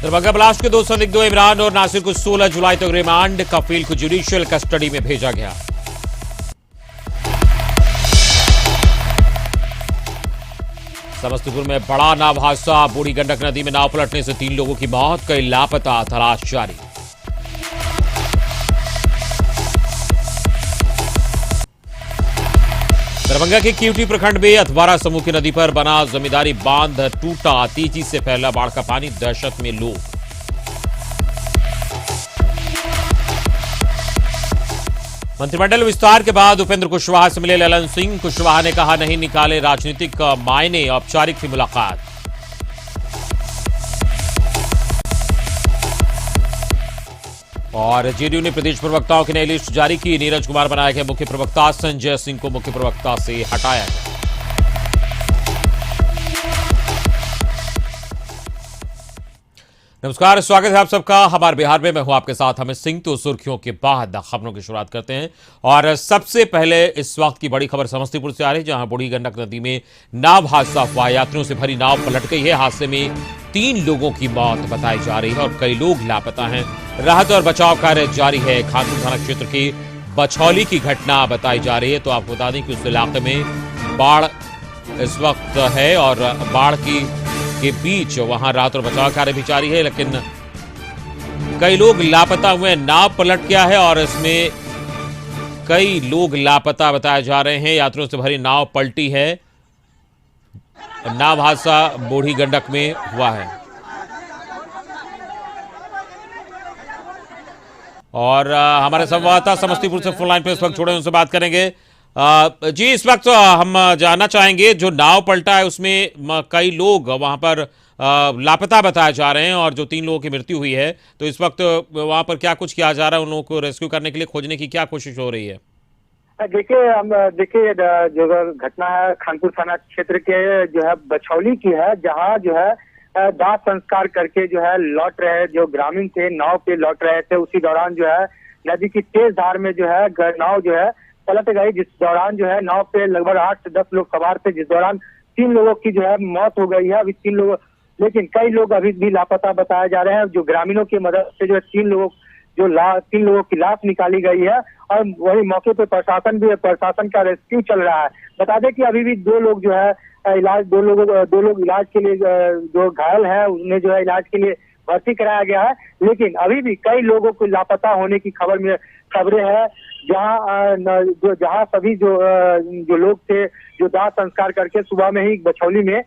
Darbhanga blast के दो संदिग्धों इमरान और नासिर को 16 जुलाई तक रिमांड। कफील को जुडिशियल कस्टडी में भेजा गया। समस्तीपुर में बड़ा नाव हादसा। बूढ़ी गंडक नदी में नाव पलटने से 3 लोगों की मौत, कई लापता, तलाश जारी। दरभंगा के केवटी प्रखंड में अथवारा समूह की नदी पर बना जमींदारी बांध टूटा। तेजी से फैला बाढ़ का पानी, दहशत में लोग। मंत्रिमंडल विस्तार के बाद उपेंद्र कुशवाहा से मिले ललन सिंह। कुशवाहा ने कहा नहीं निकाले राजनीतिक मायने, औपचारिक थी मुलाकात। और जेडीयू ने प्रदेश प्रवक्ताओं की नई लिस्ट जारी की। नीरज कुमार बनाए गए मुख्य प्रवक्ता, संजय सिंह को मुख्य प्रवक्ता से हटाया गया। नमस्कार, स्वागत है आप सबका हमारे बिहार में। मैं हूं आपके साथ अमित सिंह। तो सुर्खियों के बाद खबरों की शुरुआत करते हैं और सबसे पहले इस वक्त की बड़ी खबर समस्तीपुर से आ रही है, जहां बूढ़ी गंडक नदी में नाव हादसा हुआ। यात्रियों से भरी नाव पलट गई है। हादसे में 3 लोगों की मौत बताई जा रही है और कई लोग लापता हैं। राहत और बचाव कार्य जारी है। खानपुर थाना क्षेत्र की बछौली की घटना बताई जा रही है। तो आपको बता दें कि उस इलाके में बाढ़ इस वक्त है और बाढ़ के बीच वहां राहत और बचाव कार्य भी जारी है, लेकिन कई लोग लापता हुए। नाव पलट गया है और इसमें कई लोग लापता बताए जा रहे हैं। यात्रियों से भरी नाव पलटी है। नाव हादसा बूढ़ी गंडक में हुआ है और हमारे संवाददाता समस्तीपुर से फोन लाइन पे इस वक्त जुड़े, उनसे बात करेंगे। जी, इस वक्त हम जानना चाहेंगे, जो नाव पलटा है उसमें कई लोग वहां पर लापता बताए जा रहे हैं और जो 3 लोगों की मृत्यु हुई है, तो इस वक्त वहां पर क्या कुछ किया जा रहा है? उन लोगों को रेस्क्यू करने के लिए खोजने की क्या कोशिश हो रही है? देखिए जो घटना है खानपुर थाना क्षेत्र के जो है बछौली की है, जहां जो है दाह संस्कार करके जो है लौट रहे जो ग्रामीण थे, नाव पे लौट रहे थे। उसी दौरान जो है नदी की तेज धार में जो है नाव जो है पलट गई, जिस दौरान जो है नाव पे लगभग 8 से 10 लोग सवार थे, जिस दौरान 3 लोगों की जो है मौत हो गई है। अभी 3 लोग, लेकिन कई लोग अभी भी लापता बताए जा रहे हैं। जो ग्रामीणों की मदद से जो है 3 लोगों की लाश निकाली गई है और वही मौके पे प्रशासन का रेस्क्यू चल रहा है। बता दें कि अभी भी 2 लोग जो है दो लोग इलाज के लिए जो घायल है उन्हें जो है इलाज के लिए भर्ती कराया गया है, लेकिन अभी भी कई लोगों को लापता होने की खबरें हैं। जहां सभी जो लोग थे, जो दाह संस्कार करके सुबह में ही बछौली में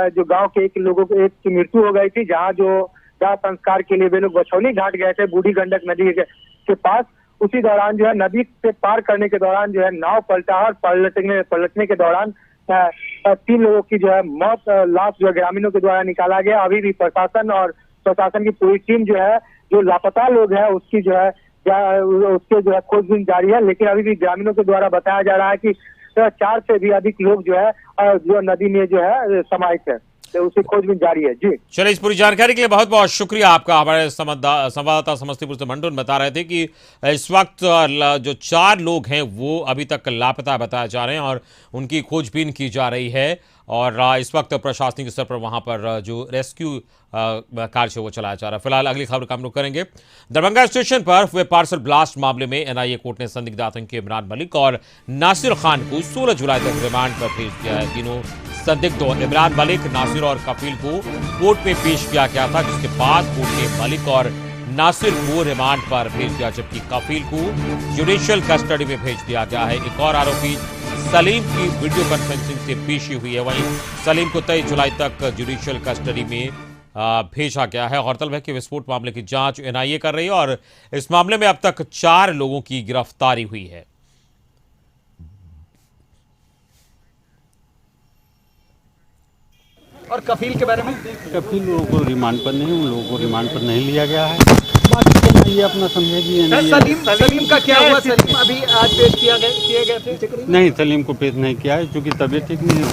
जो गांव के एक की मृत्यु हो गई थी, जहां जो दाह संस्कार के लिए वे लोग बछौली घाट गए थे बूढ़ी गंडक नदी के पास। उसी दौरान जो है नदी से पार करने के दौरान जो है नाव पलटा और पलटने के दौरान 3 लोगों की जो है मौत, लाश जो ग्रामीणों के द्वारा निकाला गया। अभी भी प्रशासन की पूरी टीम जो है जो लापता लोग है उसकी जो है उसके जो है खोजबीन जारी है, लेकिन अभी भी ग्रामीणों के द्वारा बताया जा रहा है कि 4 से भी अधिक लोग जो है जो नदी में जो है समाहित है, तो उसकी खोजबीन जारी है। जी चलिए, इस पूरी जानकारी के लिए बहुत बहुत शुक्रिया आपका। हमारे संवाददाता समस्तीपुर से मंडून बता रहे थे कि इस वक्त जो 4 लोग हैं वो अभी तक लापता बताए जा रहे हैं और उनकी खोजबीन की जा रही है और इस वक्त प्रशासनिक स्तर पर वहां पर जो रेस्क्यू कार्य वो चलाया जा रहा है। फिलहाल अगली खबर का हम लोग करेंगे। दरभंगा स्टेशन पर हुए पार्सल ब्लास्ट मामले में एनआईए कोर्ट ने संदिग्ध आतंकी इमरान मलिक और नासिर खान को 16 जुलाई तक रिमांड पर भेज दिया है। तीनों संदिग्धों इमरान मलिक, नासिर और कफील को कोर्ट में पेश किया गया था, जिसके बाद कोर्ट ने मलिक और नासिर को रिमांड पर भेज दिया, जबकि कफील को जुडिशियल कस्टडी में भेज दिया गया है। एक और आरोपी सलीम की वीडियो कॉन्फ्रेंसिंग से पेशी हुई है। वहीं सलीम को 23 जुलाई तक जुडिशियल कस्टडी में भेजा गया है। गौरतलब है कि विस्फोट मामले की जांच एनआईए कर रही है और इस मामले में अब तक 4 लोगों की गिरफ्तारी हुई है। और कफील के बारे में? कफील लोगों को रिमांड पर नहीं, उन लोगों को रिमांड पर नहीं लिया गया है। बाकी ये अपना समझेगी। सलीम का क्या हुआ? सलीम अभी आज पेश किए गए थे? नहीं, सलीम को पेश नहीं किया है क्योंकि तबीयत ठीक नहीं है।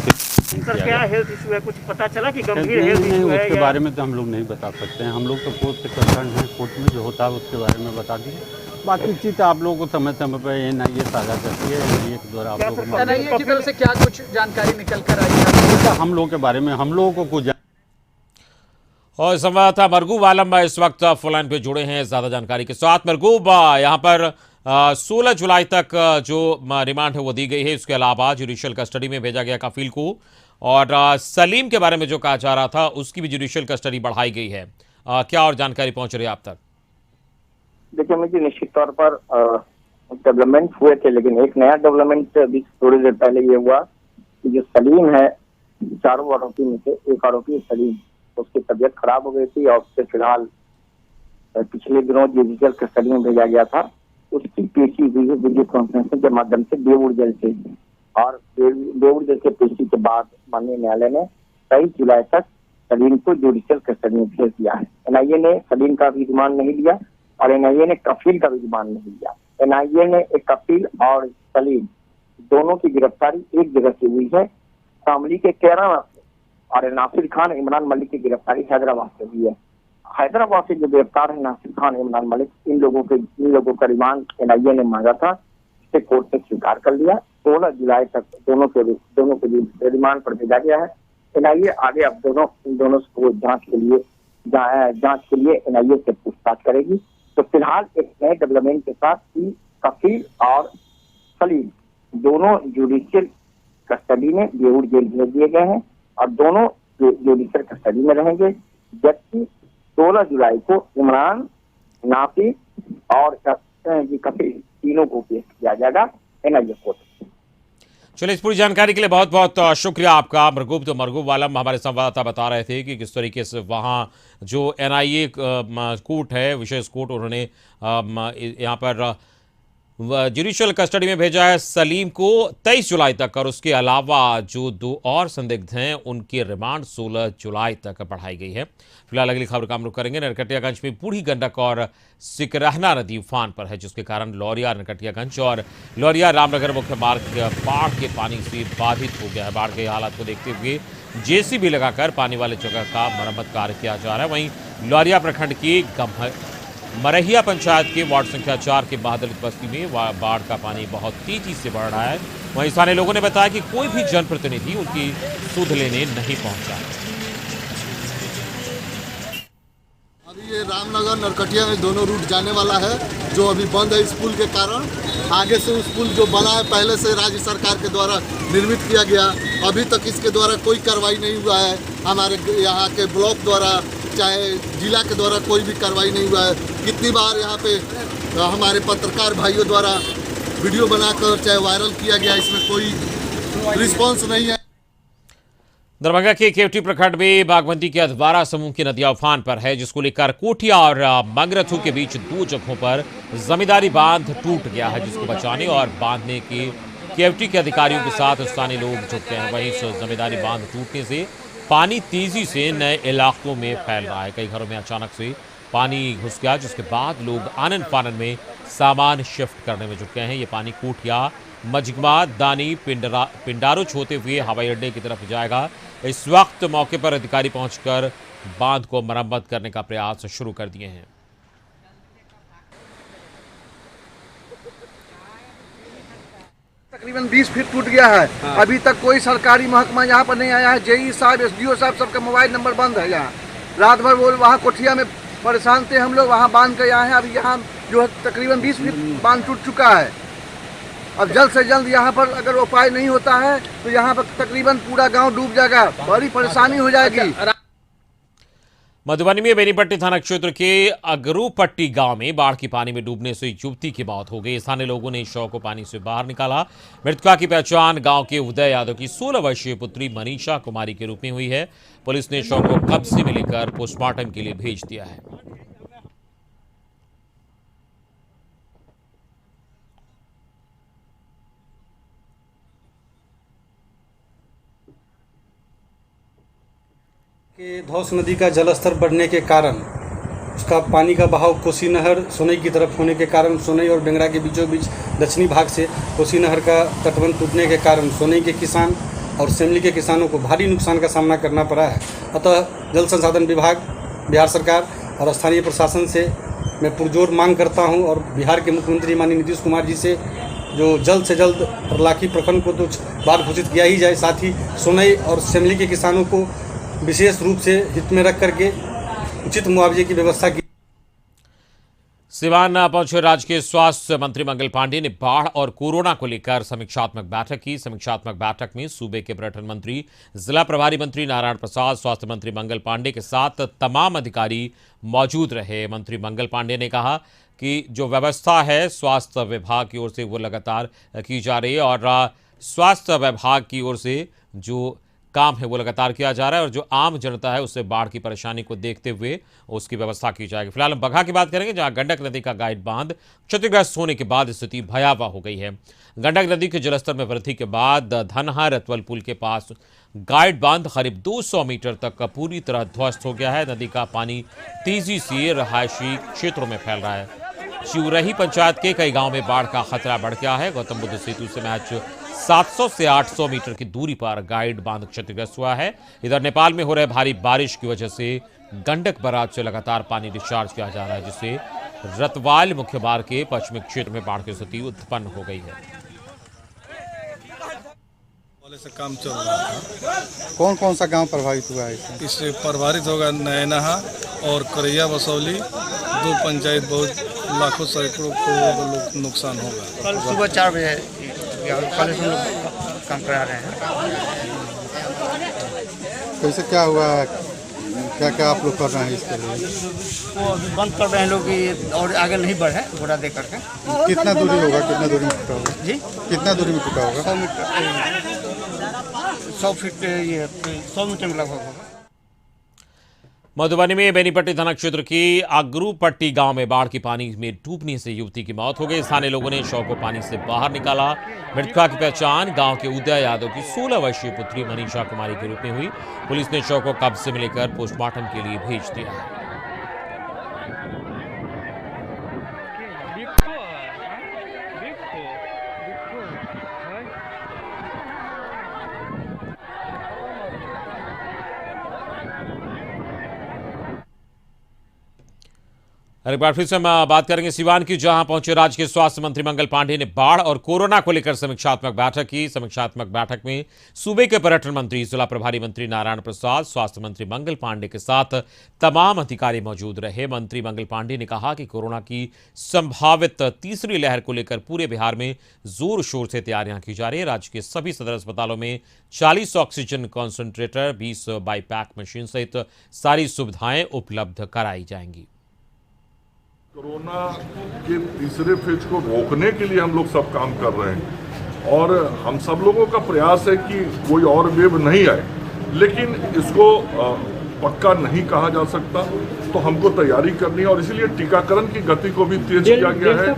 सर, क्या हेल्थ इशू है? कुछ पता चला कि गंभीर हेल्थ इशू है? उसके बारे में तो हम लोग नहीं बता सकते हैं। हम लोग तो कोर्ट से कंसर्न हैं, कोर्ट में जो होता है उसके बारे में बता दिए। बाकी चीज़ आप लोगों को समय समय पर एनआईए साझा करती है। एनआईए के द्वारा आप लोगों को एनआईए की तरफ से क्या कुछ जानकारी निकल कर आई है? हम लोगों के बारे में हम लोगों को कुछ और संवाददाता मरगूब आलम इस वक्त फोन लाइन पे जुड़े हैं ज्यादा जानकारी के साथ। मरगूब, यहाँ पर 16 जुलाई तक जो रिमांड है वो दी गई है। इसके अलावा जुडिशियल कस्टडी में भेजा गया कफील को, और सलीम के बारे में जो कहा जा रहा था उसकी भी जुडिशियल कस्टडी बढ़ाई गई है। क्या और जानकारी पहुंच रही है आप तक? देखिए मुझे निश्चित तौर पर डेवलपमेंट हुए थे, लेकिन एक नया डेवलपमेंट अभी थोड़ी देर पहले ये हुआ कि जो सलीम है, चारों आरोपी में से एक आरोपी सलीम, उसकी तबीयत खराब हो गई थी और उससे फिलहाल पिछले दिनों जुडिशियल कस्टडी में भेजा गया था। उसकी पेशी हुई है वीडियो कॉन्फ्रेंसिंग के माध्यम से बेऊर जेल से, और बेऊर जेल से पेशी के बाद माननीय न्यायालय ने 23 जुलाई तक सलीम को जुडिशियल कस्टडी में भेज दिया है। एनआईए ने सलीम का भी रिमांड नहीं लिया और एनआईए ने कफील का भी रिमांड नहीं लिया। एनआईए ने एक कफील और सलीम दोनों की गिरफ्तारी एक जगह से हुई है, शामली के केरला से, और नासिर खान इमरान मलिक की गिरफ्तारी हैदराबाद से हुई है। हैदराबाद से जो गिरफ्तार है नासिर खान इमरान मलिक, इन लोगों का रिमांड एनआईए ने मांगा था, इसे कोर्ट ने स्वीकार कर लिया। 16 जुलाई तक दोनों के रिमांड पर भेजा गया है। एनआईए आगे अब दोनों को जांच के लिए एनआईए से पूछताछ करेगी। तो फिलहाल एक नए डेवलपमेंट के साथ ही कफील और सलीम दोनों जुडिशियल कस्टडी में बेऊर जेल भेज दिए गए हैं और दोनों जुडिशियल कस्टडी में रहेंगे, जबकि 16 जुलाई को इमरान, नासिर और कफील तीनों को पेश किया जाएगा एनआईए कोर्ट। चलिए, इस पूरी जानकारी के लिए बहुत बहुत शुक्रिया आपका मरगूब। तो मरगूब आलम हमारे संवाददाता बता रहे थे कि किस तरीके से वहाँ जो एनआईए कोर्ट है, विशेष कोर्ट, उन्होंने यहाँ पर जुडिशियल कस्टडी में भेजा है सलीम को 23 जुलाई तक, और उसके अलावा जो 2 और संदिग्ध हैं उनकी रिमांड 16 जुलाई तक बढ़ाई गई है। फिलहाल अगली खबर का हम रुख करेंगे। नरकटियागंज में बूढ़ी गंडक और सिकरहना नदी उफान पर है, जिसके कारण लौरिया नरकटियागंज और लौरिया रामनगर मुख्य मार्ग बाढ़ के पानी से बाधित हो गया है। बाढ़ के हालात को देखते हुए जेसीबी लगाकर पानी वाले जगह का मरम्मत कार्य किया जा रहा है। वहीं लौरिया प्रखंड की मरहिया पंचायत के वार्ड संख्या 4 के बादलित बस्ती में बाढ़ का पानी बहुत तेजी से बढ़ रहा है। वहीं स्थानीय लोगों ने बताया कि कोई भी जनप्रतिनिधि उनकी सुध लेने नहीं पहुंचा। अभी ये रामनगर नरकटिया में दोनों रूट जाने वाला है, जो अभी बंद है इस पुल के कारण। आगे से उस पुल जो बना है पहले से राज्य सरकार के द्वारा निर्मित किया गया, अभी तक इसके द्वारा कोई कार्रवाई नहीं हुआ है। हमारे यहाँ के ब्लॉक द्वारा चाहे जिला के द्वारा कोई भी कार्रवाई नहीं हुआ है। कितनी बार यहाँ पे हमारे पत्रकार भाइयों द्वारा वीडियो बनाकर चाहे वायरल किया गया, इसमें कोई रिस्पांस नहीं है। दरभंगा के केवटी प्रखंड में बागमती के अधवारा समूह की नदियां उफान पर है, जिसको लेकर कोठिया और मंगरथू के बीच 2 जगहों पर जमींदारी बांध टूट गया है, जिसको बचाने और बांधने के केवटी के अधिकारियों के साथ स्थानीय लोग जुट गए हैं। वहीं इस जमींदारी बांध टूटने से पानी तेजी से नए इलाकों में फैल रहा है। कई घरों में अचानक से पानी घुस गया, जिसके बाद लोग आनन फानन में सामान शिफ्ट करने में जुट गए हैं। ये पानी कोठिया, मजगमा, दानी, पिंडारुच होते हुए हवाई अड्डे की तरफ जाएगा। इस वक्त मौके पर अधिकारी पहुंचकर बांध को मरम्मत करने का प्रयास शुरू कर दिए हैं। तकरीबन 20 फीट टूट गया है। अभी तक कोई सरकारी महकमा यहाँ पर नहीं आया है। जेई साहब, एसडीओ साहब, सबका मोबाइल नंबर बंद है। यहाँ रात भर वो वहाँ कोठिया में परेशान थे हम लोग, वहाँ बांध के आए हैं। अभी यहाँ जो है तकरीबन 20 फीट बांध टूट चुका है। अब जल्द से जल्द यहाँ पर अगर उपाय नहीं होता है तो यहाँ पर तकरीबन पूरा गांव डूब जाएगा, बड़ी परेशानी हो जाएगी। मधुबनी में बेनीपट्टी थाना क्षेत्र के अगरूपट्टी गांव में बाढ़ की पानी में डूबने से युवती की मौत हो गई। स्थानीय लोगों ने शव को पानी से बाहर निकाला। मृतका की पहचान गांव के उदय यादव की 16 वर्षीय पुत्री मनीषा कुमारी के रूप में हुई है। पुलिस ने शव को कब्जे में लेकर पोस्टमार्टम के लिए भेज दिया है। कि धौस नदी का जलस्तर बढ़ने के कारण उसका पानी का बहाव कोसी नहर सोनई की तरफ होने के कारण सोनई और बेंगरा के बीचों बीच दक्षिणी भाग से कोसी नहर का तटबंध टूटने के कारण सोनई के किसान और सेमली के किसानों को भारी नुकसान का सामना करना पड़ा है। अतः जल संसाधन विभाग, बिहार सरकार और स्थानीय प्रशासन से मैं पुरजोर मांग करता हूं, और बिहार के मुख्यमंत्री माननीय नीतीश कुमार जी से जो जल्द से जल्द परलाखी प्रखंड को तो बाढ़ घोषित किया ही जाए, साथ ही सोनई और सेमली के किसानों को विशेष रूप से हित में रख करके उचित मुआवजे की व्यवस्था की। सिवान पहुंचे राज्य के स्वास्थ्य मंत्री मंगल पांडे ने बाढ़ और कोरोना को लेकर समीक्षात्मक बैठक की। समीक्षात्मक बैठक में सूबे के पर्यटन मंत्री, जिला प्रभारी मंत्री नारायण प्रसाद, स्वास्थ्य मंत्री मंगल पांडे के साथ तमाम अधिकारी मौजूद रहे। मंत्री मंगल पांडे ने कहा कि जो व्यवस्था है स्वास्थ्य विभाग की ओर से वो लगातार की जा रही है और स्वास्थ्य विभाग की ओर से जो काम है वो लगातार किया जा रहा है और जो आम जनता है उससे बाढ़ की परेशानी को देखते हुए उसकी व्यवस्था की जाएगी। फिलहाल हम बगहा की बात करेंगे, जहां गंडक नदी का गाइड बांध क्षतिग्रस्त होने के बाद स्थिति भयावह हो गई है। गंडक नदी के जलस्तर में वृद्धि के बाद धनहा रतवल पुल के पास गाइड बांध करीब 200 मीटर तक पूरी तरह ध्वस्त हो गया है। नदी का पानी तेजी से रहायशी क्षेत्रों में फैल रहा है। शिवरही पंचायत के कई गांव में बाढ़ का खतरा बढ़ गया है। गौतम बुद्ध सेतु से मैच 700 से 800 मीटर की दूरी पर गाइड बांध क्षतिग्रस्त हुआ है। इधर नेपाल में हो रहे भारी बारिश की वजह से गंडक बराज से लगातार पानी डिस्चार्ज किया जा रहा है, जिससे रतवाल मुख्य मार्ग के पश्चिमी क्षेत्र में बाढ़ की स्थिति उत्पन्न हो गई है। वाले से काम चल रहा था। कौन कौन सा गांव प्रभावित हुआ है इससे प्रभावित होगा नैनहा और करैया बसौली, 2 पंचायत, बहुत लाखों सैकड़ों करोड़ों लोग नुकसान होगा। कल सुबह 4 बजे कल हम लोग काम करा रहे हैं। कैसे क्या हुआ, क्या क्या आप लोग कर रहे हैं इसके लिए? वो अभी बंद कर रहे हैं लोग कि और आगे नहीं बढ़े घोड़ा दे करके। कितना दूरी होगा, कितना दूरी में टूटा होगा जी? कितना दूरी में टूटा होगा? 100 फीट, ये 100 मीटर में लगभग होगा। मधुबनी में बेनीपट्टी थाना क्षेत्र के अगरूपट्टी गांव में बाढ़ की पानी में डूबने से युवती की मौत हो गई। स्थानीय लोगों ने शव को पानी से बाहर निकाला। मृतका की पहचान गांव के उदय यादव की 16 वर्षीय पुत्री मनीषा कुमारी के रूप में हुई। पुलिस ने शव को कब्जे में लेकर पोस्टमार्टम के लिए भेज दिया है। एक बार फिर से हम बात करेंगे सिवान की, जहां पहुंचे राज्य के स्वास्थ्य मंत्री मंगल पांडे ने बाढ़ और कोरोना को लेकर समीक्षात्मक बैठक की। समीक्षात्मक बैठक में सूबे के पर्यटन मंत्री, जिला प्रभारी मंत्री नारायण प्रसाद, स्वास्थ्य मंत्री मंगल पांडे के साथ तमाम अधिकारी मौजूद रहे। मंत्री मंगल पांडे ने कहा कि कोरोना की संभावित तीसरी लहर को लेकर पूरे बिहार में जोर शोर से तैयारियां की जा रही है। राज्य के सभी सदर अस्पतालों में 40 ऑक्सीजन कॉन्सेंट्रेटर, 20 बाईपैक मशीन सहित सारी सुविधाएं उपलब्ध कराई जाएंगी। कोरोना के तीसरे फेज को रोकने के लिए हम लोग सब काम कर रहे हैं और हम सब लोगों का प्रयास है कि कोई और वेव नहीं आए, लेकिन इसको पक्का नहीं कहा जा सकता, तो हमको तैयारी करनी है और इसीलिए टीकाकरण की गति को भी तेज किया गया है।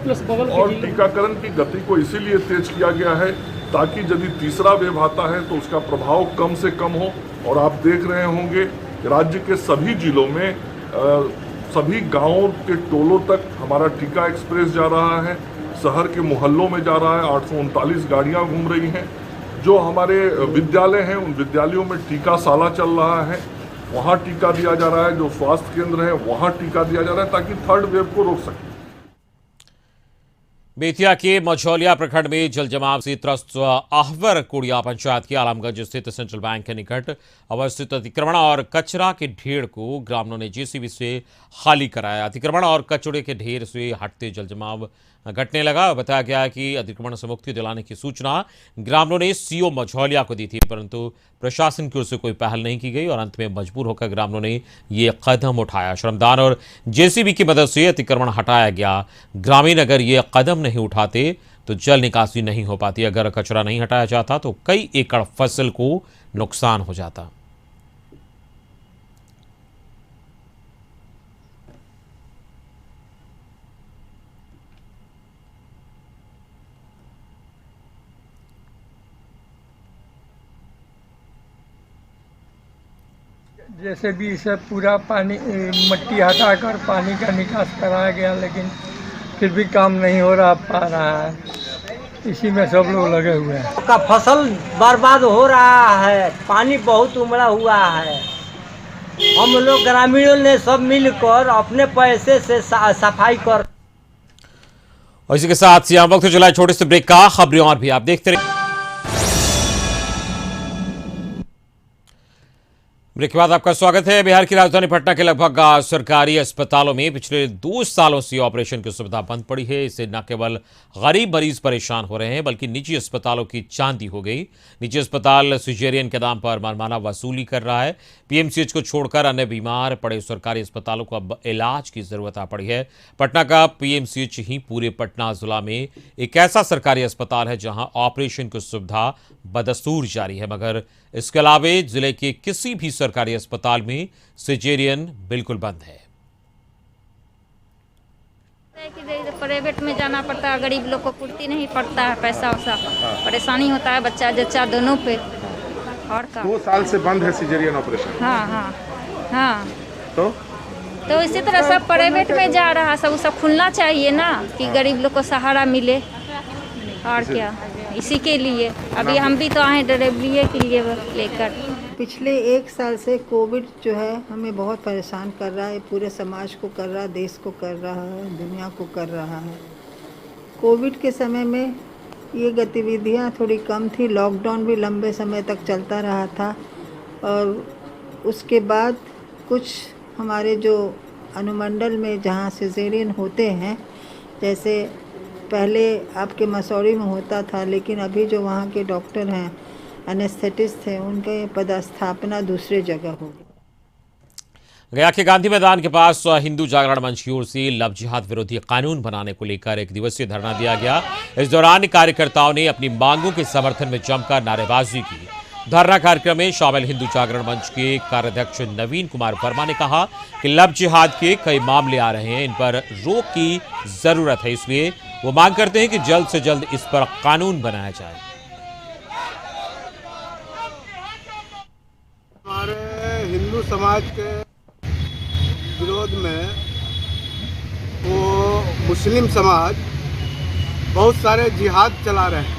और टीकाकरण की गति को इसीलिए तेज किया गया है ताकि यदि तीसरा वेव आता है तो उसका प्रभाव कम से कम हो। और आप देख रहे होंगे राज्य के सभी जिलों में सभी गांवों के टोलों तक हमारा टीका एक्सप्रेस जा रहा है, शहर के मोहल्लों में जा रहा है। 839 गाड़ियां घूम रही हैं। जो हमारे विद्यालय हैं उन विद्यालयों में टीकाशाला चल रहा है, वहां टीका दिया जा रहा है। जो स्वास्थ्य केंद्र है वहां टीका दिया जा रहा है ताकि थर्ड वेव को रोक सके। बेतिया के मझौलिया प्रखंड में जल जमाव से त्रस्त आहवर कुड़िया पंचायत के आलमगंज स्थित सेंट्रल बैंक के निकट अवस्थित अतिक्रमण और कचरा के ढेर को ग्रामीणों ने जेसीबी से खाली कराया। अतिक्रमण और कचरे के ढेर से हटते जल जमाव घटने लगा। बताया गया है कि अतिक्रमण से मुक्ति दिलाने की सूचना ग्रामीणों ने सीओ मझौलिया को दी थी, परंतु प्रशासन की ओर से कोई पहल नहीं की गई और अंत में मजबूर होकर ग्रामीणों ने ये कदम उठाया। श्रमदान और जेसीबी की मदद से अतिक्रमण हटाया गया। ग्रामीण अगर ये कदम नहीं उठाते तो जल निकासी नहीं हो पाती। अगर कचरा नहीं हटाया जाता तो कई एकड़ फसल को नुकसान हो जाता। जैसे भी इसे पूरा पानी मट्टी हटाकर पानी का निकास कराया गया, लेकिन फिर भी काम नहीं हो पा रहा है। इसी में सब लोग लगे हुए हैं। का फसल बर्बाद हो रहा है, पानी बहुत उमड़ा हुआ है। हम लोग ग्रामीणों ने सब मिलकर अपने पैसे से सफाई कर। और इसी के साथ यहाँ वक्त चला छोटे से ब्रेक का। खबरें और भी आप देखते रहिए। ब्रेक के बाद आपका स्वागत है। बिहार की राजधानी पटना के लगभग सरकारी अस्पतालों में पिछले 2 सालों से ऑपरेशन की सुविधा बंद पड़ी है। इससे न केवल गरीब मरीज परेशान हो रहे हैं बल्कि निजी अस्पतालों की चांदी हो गई। निजी अस्पताल सिजेरियन के नाम पर मनमाना वसूली कर रहा है। पीएमसीएच को छोड़कर अन्य बीमार पड़े सरकारी अस्पतालों को अब इलाज की जरूरत आ पड़ी है। पटना का पीएमसीएच ही पूरे पटना जिला में एक ऐसा सरकारी अस्पताल है जहां ऑपरेशन की सुविधा बदस्तूर जारी है, मगर इसके अलावा जिले के किसी भी सरकारी अस्पताल में सिजेरियन बिल्कुल बंद है। प्राइवेट में जाना पड़ता है, गरीब लोग को पूर्ति नहीं पड़ता है, पैसा वैसा परेशानी होता है, बच्चा जच्चा दोनों पे। और का 2 साल से बंद है सिजेरियन ऑपरेशन। हाँ। तो इसी तरह सब प्राइवेट में जा रहा है, सब खुलना चाहिए ना कि गरीब लोग को सहारा मिले। और क्या, इसी के लिए अभी हम भी तो आए डिलीवरी के लिए लेकर। पिछले 1 साल से कोविड जो है हमें बहुत परेशान कर रहा है, पूरे समाज को कर रहा है, देश को कर रहा है, दुनिया को कर रहा है। कोविड के समय में ये गतिविधियां थोड़ी कम थी, लॉकडाउन भी लंबे समय तक चलता रहा था और उसके बाद कुछ हमारे जो अनुमंडल में जहाँ सिजेरियन होते हैं, जैसे पहले आपके मसौरी में होता था, लेकिन अभी जो वहाँ के डॉक्टर हैं, एनेस्थेटिस्ट थे, उनके पदस्थापना दूसरे जगह हो गई। गया के गांधी मैदान के पास हिंदू जागरण मंच की ओर से लव जिहाद विरोधी कानून बनाने को लेकर 1 दिवसीय धरना दिया गया। इस दौरान कार्यकर्ताओं ने अपनी मांगों के समर्थन में जमकर नारेबाजी की। धरना कार्यक्रम में शामिल हिंदू जागरण मंच के कार्याध्यक्ष नवीन कुमार वर्मा ने कहा कि लव जिहाद के कई मामले आ रहे हैं, इन पर रोक की जरूरत है, इसलिए वो मांग करते हैं कि जल्द से जल्द इस पर कानून बनाया जाए। हमारे हिंदू समाज के विरोध में वो मुस्लिम समाज बहुत सारे जिहाद चला रहे हैं,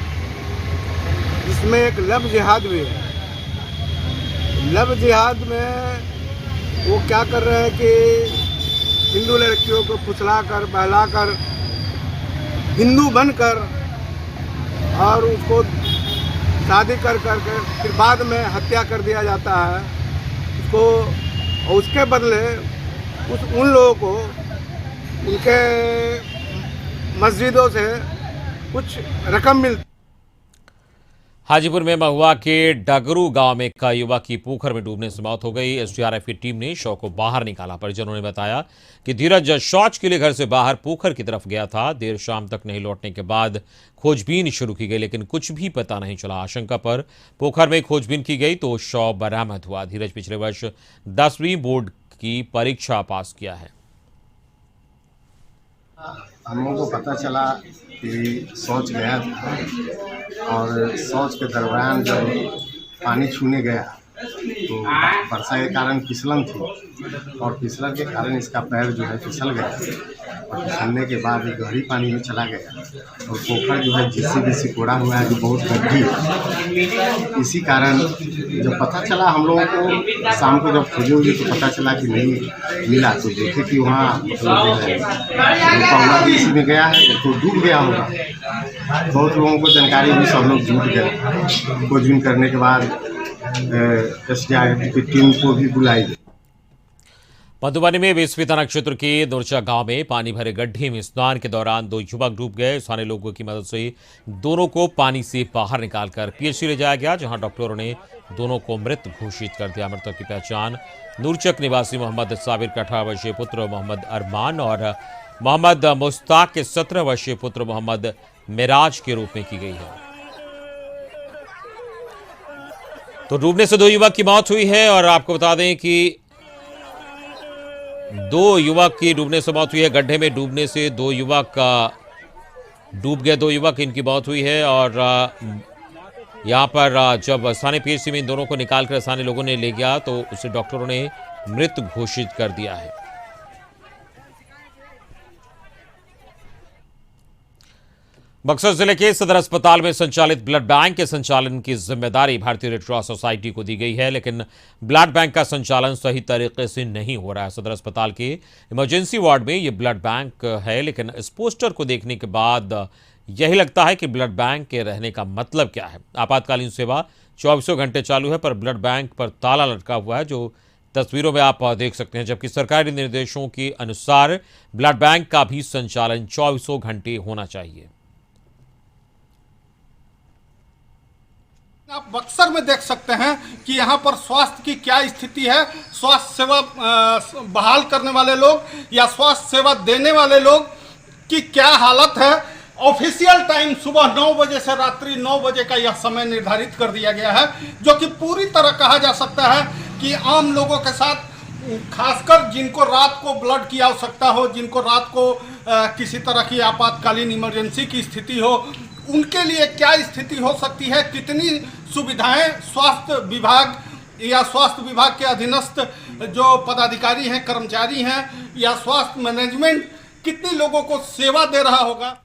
जिसमें एक लव जिहाद भी है। लव जिहाद में वो क्या कर रहे हैं कि हिंदू लड़कियों को फुसलाकर बहलाकर हिंदू बनकर और उसको शादी कर फिर बाद में हत्या कर दिया जाता है उसको, और उसके बदले उन लोगों को उनके मस्जिदों से कुछ रकम मिलती। हाजीपुर में महुआ के डगरू गांव में एक युवक की पोखर में डूबने से मौत हो गई। एसडीआरएफ की टीम ने शव को बाहर निकाला। परिजनों ने बताया कि धीरज शौच के लिए घर से बाहर पोखर की तरफ गया था। देर शाम तक नहीं लौटने के बाद खोजबीन शुरू की गई, लेकिन कुछ भी पता नहीं चला। आशंका पर पोखर में खोजबीन की गई तो शव बरामद हुआ। धीरज पिछले वर्ष 10वीं बोर्ड की परीक्षा पास किया है। हम लोगों को पता चला कि शौच गया था और शौच के दरमियान जब पानी छूने गया तो वर्षा के कारण फिसलन थी और फिसलन के कारण इसका पैर जो है फिसल गया और फिसलने के बाद गहरी पानी में चला गया और पोखर जो है जिससे कोड़ा हुआ है, जो बहुत गड्ढी है। इसी कारण जब पता चला हम लोगों को, शाम को जब खोजेंगे तो पता चला कि नहीं मिला, तो देखे कि वहाँ मतलब इसी में गया है तो डूब गया होगा। बहुत लोगों को जानकारी भी, सब लोग जुट गए। खोजबीन करने के बाद एसडीआरएफ की टीम को भी बुलाई गई। मधुबनी में बेसवी थाना क्षेत्र के नूरचा गांव में पानी भरे गड्ढे में स्नान के दौरान 2 युवक डूब गए। स्थानीय लोगों की मदद से दोनों को पानी से बाहर निकालकर पीएचसी ले जाया गया, जहां डॉक्टरों ने दोनों को मृत घोषित कर दिया। मृतक की पहचान नूरचक निवासी मोहम्मद साबिर के 18 वर्षीय पुत्र मोहम्मद अरमान और मोहम्मद मुश्ताक के 17 वर्षीय पुत्र मोहम्मद मिराज के रूप में की गई है। तो डूबने से 2 युवक की मौत हुई है और आपको बता दें कि 2 युवक की डूबने से मौत हुई है। गड्ढे में डूबने से 2 युवक डूब गए, 2 युवक इनकी मौत हुई है। और यहाँ पर जब स्थानीय पीएचसी में इन दोनों को निकालकर स्थानीय लोगों ने ले गया तो उसे डॉक्टरों ने मृत घोषित कर दिया है। बक्सर जिले के सदर अस्पताल में संचालित ब्लड बैंक के संचालन की जिम्मेदारी भारतीय रेड क्रॉस सोसाइटी को दी गई है, लेकिन ब्लड बैंक का संचालन सही तरीके से नहीं हो रहा है। सदर अस्पताल के इमरजेंसी वार्ड में ये ब्लड बैंक है, लेकिन इस पोस्टर को देखने के बाद यही लगता है कि ब्लड बैंक के रहने का मतलब क्या है। आपातकालीन सेवा 24 घंटे चालू है, पर ब्लड बैंक पर ताला लटका हुआ है, जो तस्वीरों में आप देख सकते हैं। जबकि सरकारी निर्देशों के अनुसार ब्लड बैंक का भी संचालन 24 घंटे होना चाहिए। आप बक्सर में देख सकते हैं कि यहाँ पर स्वास्थ्य की क्या स्थिति है। स्वास्थ्य सेवा बहाल करने वाले लोग या स्वास्थ्य सेवा देने वाले लोग की क्या हालत है। ऑफिशियल टाइम सुबह 9 बजे से रात्रि 9 बजे का यह समय निर्धारित कर दिया गया है, जो कि पूरी तरह कहा जा सकता है कि आम लोगों के साथ, खासकर जिनको रात को ब्लड की आवश्यकता हो, जिनको रात को किसी तरह की आपातकालीन इमरजेंसी की स्थिति हो, उनके लिए क्या स्थिति हो सकती है, कितनी सुविधाएं स्वास्थ्य विभाग या स्वास्थ्य विभाग के अधीनस्थ जो पदाधिकारी हैं, कर्मचारी हैं, या स्वास्थ्य मैनेजमेंट कितनी लोगों को सेवा दे रहा होगा।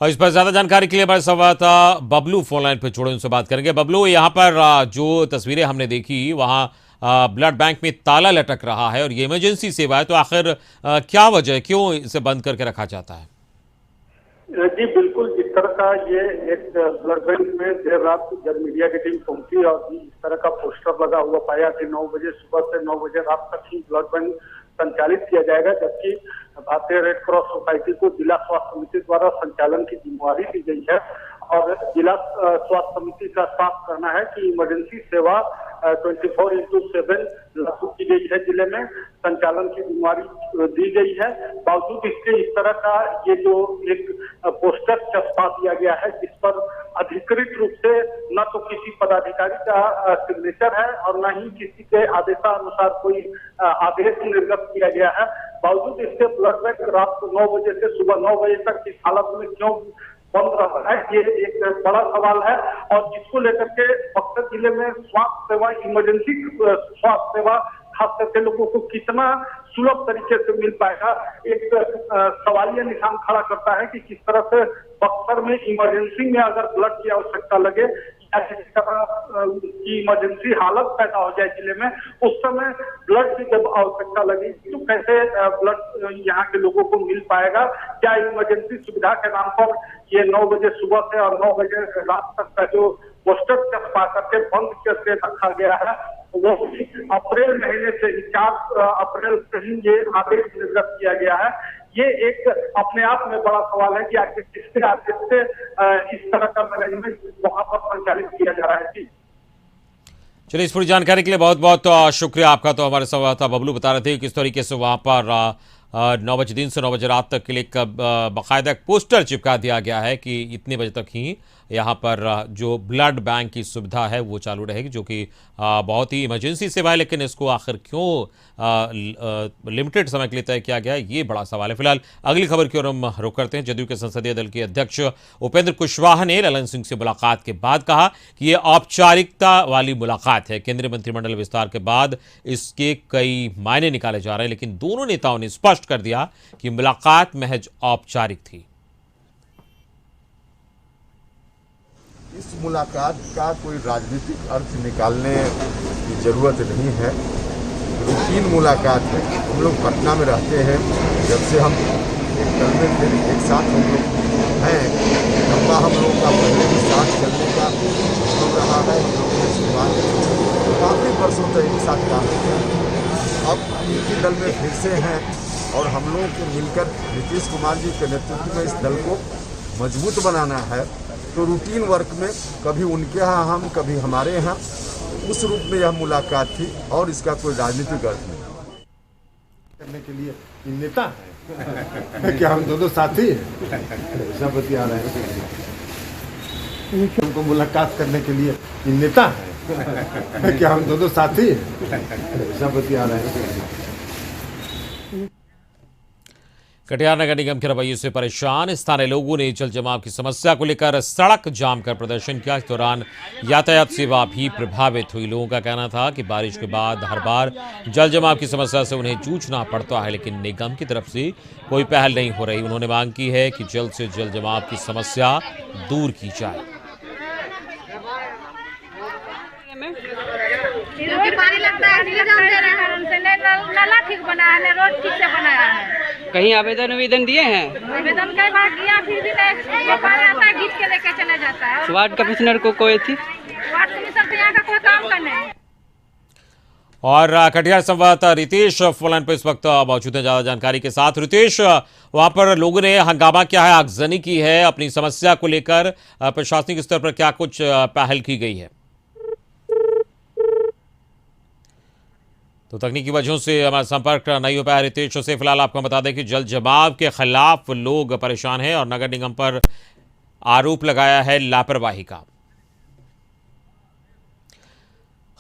और इस पर ज्यादा जानकारी के लिए हमारे संवाददाता बबलू फोन लाइन पर जुड़े, उनसे बात करेंगे। बबलू, यहाँ पर जो तस्वीरें हमने देखी, वहाँ ब्लड बैंक में ताला लटक रहा है और ये इमरजेंसी सेवा है, तो आखिर क्या वजह है, क्यों इसे बंद करके रखा जाता है? जी बिल्कुल, जिस तरह का ये एक ब्लड बैंक में देर रात जब मीडिया की टीम पहुंची और इस तरह का पोस्टर लगा हुआ पाया कि 9 बजे सुबह से 9 बजे रात तक ही ब्लड बैंक संचालित किया जाएगा, जबकि भारतीय रेड क्रॉस सोसाइटी को जिला स्वास्थ्य समिति द्वारा संचालन की जिम्मेवारी दी गई है और जिला स्वास्थ्य समिति का साफ करना है कि इमरजेंसी सेवा 24/7 लागू की गई है। जिले में संचालन की जिम्मेवारी दी गई है। बावजूद इसके इस तरह का ये जो एक पोस्टर चस्पा दिया गया है, जिस पर अधिकृत रूप से न तो किसी पदाधिकारी का सिग्नेचर है और न ही किसी के आदेशानुसार कोई आदेश निर्गत किया गया है। बावजूद इसके ब्लड बैंक रात को 9 बजे से सुबह 9 बजे तक इस हालत में क्यों बंद रहा है, ये एक बड़ा सवाल है। और जिसको लेकर के बक्सर जिले में स्वास्थ्य सेवा, इमरजेंसी स्वास्थ्य सेवा खास करके लोगों को कितना सुलभ तरीके से मिल पाएगा, एक सवालिया निशान खड़ा करता है कि किस तरह से बक्सर में इमरजेंसी में अगर ब्लड की आवश्यकता लगे या किसी तरह की इमरजेंसी हालत पैदा हो जाए जिले में, उस समय ब्लड की जब आवश्यकता लगेगी तो कैसे ब्लड यहाँ के लोगों को मिल पाएगा। क्या इमरजेंसी सुविधा के नाम पर ये 9 बजे सुबह से और 9 बजे रात तक का जो पोस्टर चस्पा करके बंद करके रखा गया है, वो अप्रैल महीने से 4 अप्रैल से ही ये आदेश निर्गत किया गया है। ये एक अपने आप में बड़ा सवाल है कि आखिर किसके आदेश से इस तरह का मैनेजमेंट वहां पर संचालित किया जा रहा है। जी चलिए, इस पूरी जानकारी के लिए बहुत बहुत शुक्रिया आपका। तो हमारे संवाददाता बबलू बता रहे थे किस तरीके से वहां पर 9 बजे दिन से 9 बजे रात तक के लिए एक बाकायदा पोस्टर चिपका दिया गया है कि इतने बजे तक ही यहाँ पर जो ब्लड बैंक की सुविधा है वो चालू रहेगी, जो कि बहुत ही इमरजेंसी सेवा है। लेकिन इसको आखिर क्यों लिमिटेड समय के लिए तय किया गया है, ये बड़ा सवाल है। फिलहाल अगली खबर की ओर हम रुख करते हैं। जदयू के संसदीय दल के अध्यक्ष उपेंद्र कुशवाहा ने ललन सिंह से मुलाकात के बाद कहा कि ये औपचारिकता वाली मुलाकात है। केंद्रीय मंत्रिमंडल विस्तार के बाद इसके कई मायने निकाले जा रहे हैं, लेकिन दोनों नेताओं ने स्पष्ट कर दिया कि मुलाकात महज औपचारिक थी। इस मुलाकात का कोई राजनीतिक अर्थ निकालने की जरूरत नहीं है। रूटीन मुलाकात है। हम लोग पटना में रहते हैं, जब से हम एक दल में थे, एक साथ हम लोग हैं। लंबा हम लोग का पहले भी साथ चलने का अनुभव रहा है। हम लोगों ने शुरुआत काफ़ी वर्षों तक एक साथ काम किया। अब एक ही दल में फिर से हैं और हम लोगों को मिलकर नीतीश कुमार जी के नेतृत्व में इस दल को मजबूत बनाना है। तो रूटीन वर्क में कभी उनके यहाँ हम, कभी हमारे यहाँ, उस रूप में यह मुलाकात थी और इसका कोई राजनीतिक अर्थ नहीं करने के लिए नेता है। क्या हम दोनों साथी हैं? सब बतिया रहे हैं। हमको मुलाकात करने के लिए नेता है। क्या हम दोनों साथी हैं? सब बतिया रहे हैं। कटिहार नगर निगम के रवैये से परेशान स्थानीय लोगों ने जल जमाव की समस्या को लेकर सड़क जाम कर प्रदर्शन किया। इस दौरान यातायात सेवा भी प्रभावित हुई। लोगों का कहना था कि बारिश के बाद हर बार जल जमाव की समस्या से उन्हें जूझना पड़ता है, लेकिन निगम की तरफ से कोई पहल नहीं हो रही। उन्होंने मांग की है कि जल्द से जल जमाव की समस्या दूर की जाए। पानी लगता है, नाला ठीक बनाया है, रोड ठीक से बनाया है। कहीं आवेदन दिए हैं? आवेदन कई बार किया, फिर भी नहीं हो पा रहा था, गीत के लेके चले जाता है। वार्ड कमिश्नर को कोई थी? वार्ड कमिश्नर तो यहाँ का कोई काम करने है। और कटिहार संवाददाता रितेश फोन पर इस वक्त मौजूद है ज्यादा जानकारी के साथ। रितेश, वहां पर लोगों ने हंगामा किया है, आगजनी की है, अपनी समस्या को लेकर प्रशासनिक स्तर पर क्या कुछ पहल की गई है? तो तकनीकी वजहों से हमारा संपर्क नहीं हो पाया रितेश से। फिलहाल आपको बता दें कि जल जमाव के खिलाफ लोग परेशान हैं और नगर निगम पर आरोप लगाया है लापरवाही का।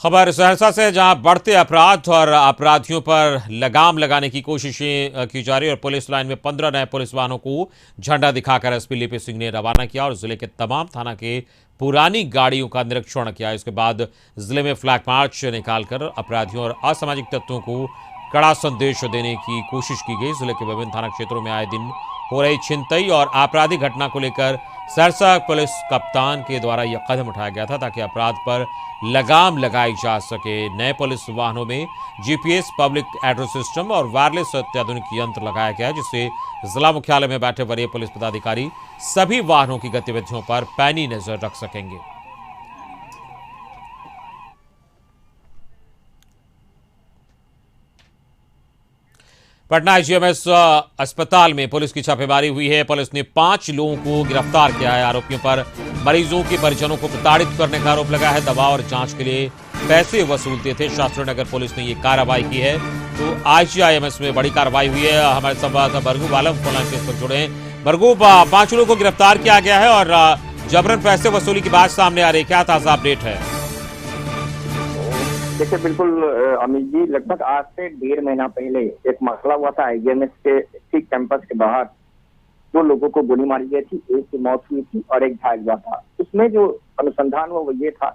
खबर सहरसा से, जहां बढ़ते अपराध और अपराधियों पर लगाम लगाने की कोशिशें की जा रही है और पुलिस लाइन में 15 नए पुलिस वाहनों को झंडा दिखाकर एसपी लिपि सिंह ने रवाना किया और जिले के तमाम थाना के पुरानी गाड़ियों का निरीक्षण किया। इसके बाद जिले में फ्लैग मार्च निकालकर अपराधियों और असामाजिक तत्वों को कड़ा संदेश देने की कोशिश की गई। जिले के विभिन्न थाना क्षेत्रों में आए दिन हो रही छिनतई और आपराधिक घटना को लेकर सहरसा पुलिस कप्तान के द्वारा यह कदम उठाया गया था ताकि अपराध पर लगाम लगाई जा सके। नए पुलिस वाहनों में जीपीएस, पब्लिक एड्रेस सिस्टम और वायरलेस अत्याधुनिक यंत्र लगाया गया है, जिससे जिला मुख्यालय में बैठे वरीय पुलिस पदाधिकारी सभी वाहनों की गतिविधियों पर पैनी नजर रख सकेंगे। पटना आईजीएमएस अस्पताल में पुलिस की छापेमारी हुई है। पुलिस ने 5 लोगों को गिरफ्तार किया है। आरोपियों पर मरीजों के परिजनों को प्रताड़ित करने का आरोप लगा है। दवा और जांच के लिए पैसे वसूलते थे। शास्त्री नगर पुलिस ने यह कार्रवाई की है। तो आईजीआईएमएस में बड़ी कार्रवाई हुई है। हमारे संवाददाता बरगू आलम फोन लाइन पर जुड़े हैं। बरगू, 5 लोगों को गिरफ्तार किया गया है और जबरन पैसे वसूली की बात सामने आ रही है, क्या ताजा अपडेट है? देखिए, बिल्कुल अमित जी, लगभग आज से 1.5 महीना पहले एक मसला हुआ था आईजीएमएस के ठीक कैंपस के बाहर। 2 लोगों को गोली मारी गई थी, एक की मौत हुई थी और एक घायल हुआ था। उसमें जो अनुसंधान हुआ वो ये था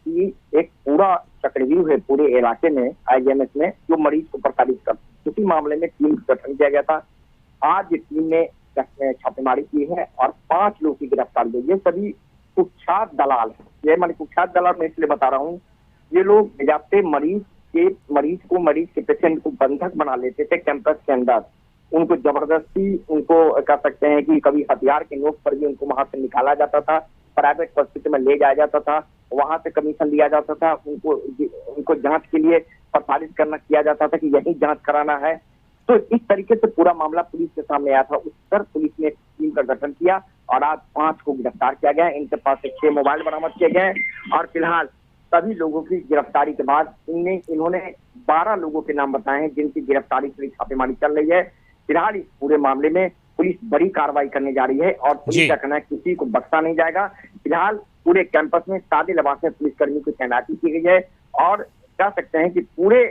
कि एक पूरा चक्रव्यूह है पूरे इलाके में आईजीएमएस में जो मरीज को प्रताड़ित करता। उसी मामले में टीम का गठन किया गया था। आज टीम ने छापेमारी की है और 5 लोगों की गिरफ्तार की। ये सभी कुख्यात दलाल है। ये मैंने कुख्यात दलाल मैं इसलिए बता रहा हूँ, ये लोग जाते मरीज के पेशेंट को बंधक बना लेते थे कैंपस के अंदर। उनको जबरदस्ती, उनको कह सकते हैं कि कभी हथियार के नोक पर भी उनको वहां से निकाला जाता था, प्राइवेट हॉस्पिटल में ले जाया जाता था, वहां से कमीशन दिया जाता था, उनको जांच के लिए प्रसारित किया जाता था कि यही जांच कराना है। तो इस तरीके से पूरा मामला पुलिस के सामने आया था। उस पर पुलिस ने टीम का गठन किया और आज 5 को गिरफ्तार किया गया। इनके पास से 6 मोबाइल बरामद किए गए और फिलहाल सभी लोगों की गिरफ्तारी के बाद इन्होंने 12 लोगों के नाम बताए हैं जिनकी गिरफ्तारी के लिए छापेमारी चल रही है। फिलहाल इस पूरे मामले में पुलिस बड़ी कार्रवाई करने जा रही है और पुलिस का कहना है किसी को बख्शा नहीं जाएगा। फिलहाल पूरे कैंपस में सादे लिबास में पुलिसकर्मियों की तैनाती की गई है और कह सकते हैं कि पूरे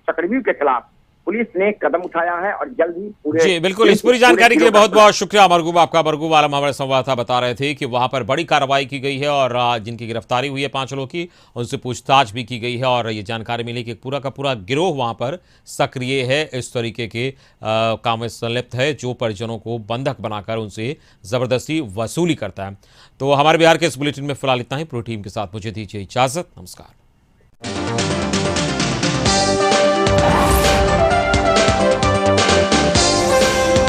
चक्रव्यूह के खिलाफ पुलिस ने कदम उठाया है और जल्द ही पूरे। जी बिल्कुल, इस पूरी जानकारी के लिए बहुत बहुत शुक्रिया मरगूब आपका। मरगूब आलम हमारे संवाददाता बता रहे थे कि वहां पर बड़ी कार्रवाई की गई है और जिनकी गिरफ्तारी हुई है 5 लोगों की, उनसे पूछताछ भी की गई है और ये जानकारी मिली कि पूरा का पूरा गिरोह वहां पर सक्रिय है, इस तरीके के काम में संलिप्त है जो परिजनों को बंधक बनाकर उनसे जबरदस्ती वसूली करता है। तो हमारे बिहार के इस बुलेटिन में फिलहाल इतना ही। पूरी टीम के साथ मुझे दीजिए इजाजत। नमस्कार।